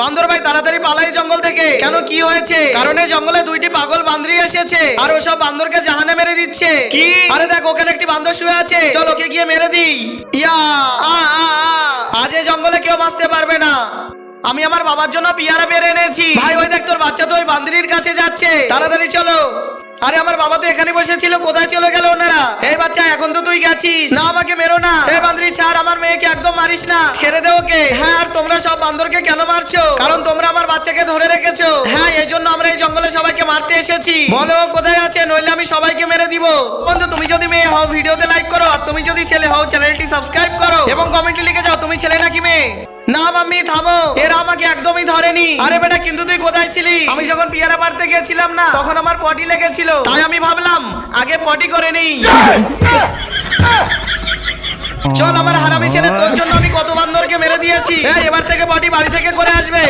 বান্দর ভাই তাড়াতাড়ি পালাই জঙ্গল থেকে। কেন কি হয়েছে? কারণ এই জঙ্গলে দুইটি পাগল বান্দরি এসেছে আর ওসব বান্দরকে জাহানে মেরে দিচ্ছে। কি? আরে দেখ ওখানে একটি বান্দর শুয়ে আছে, চল ওকে গিয়ে মেরে দিই। ইয়া আজ এই জঙ্গলে কেউ বাঁচতে পারবে না। আমি আমার বাবার জন্য পিয়ারা পেরে এনেছি। ভাই ওই দেখ তোর বাচ্চা তো ওই বান্দরির কাছে যাচ্ছে, তাড়াতাড়ি চলো। আরে আমার বাবা তো এখানে বসেছিল, কোথায় চলে গেল ওনারা? এই বাচ্চা এখন তো তুই গেছিস না, আমাকে মেরো না। এই বান্দরি ছাড়, আমার মেয়েকে একদম মারিস না, ছেড়ে দে ওকে। হ্যাঁ আর তোমরা সব বান্দরকে কেন মারছো? কারণ তোমরা আমার বাচ্চাকে ধরে রেখেছো। হ্যাঁ এই জন্য আমরা এই জঙ্গলে সবাইকে মারতে এসেছি। বলো ও কোথায় আছে, নইলে আমি সবাইকে মেরে দিব। বন্ধু তুমি যদি মেয়ে হও ভিডিওতে লাইক করো, আর তুমি যদি ছেলে হও চ্যানেলটি সাবস্ক্রাইব করো এবং কমেন্টে লিখে যাও তুমি ছেলে নাকি মেয়ে। না মাম্মি থামো, এরা আমাকে একদমই ধরেনি। আরে বেটা কিন্তু তুই কোথায় ছিলি? আমি যখন পিয়ারা পাড়তে গেছিলাম না, তখন আমার পটি লেগেছিল, তাই আমি ভাবলাম আগে পটি করে নেই। চল আমার হারামি ছেলে, তোর জন্য আমি কত বান্দরকে মেরে দিয়েছি। এবার থেকে পটি বাড়ি থেকে করে আসবে।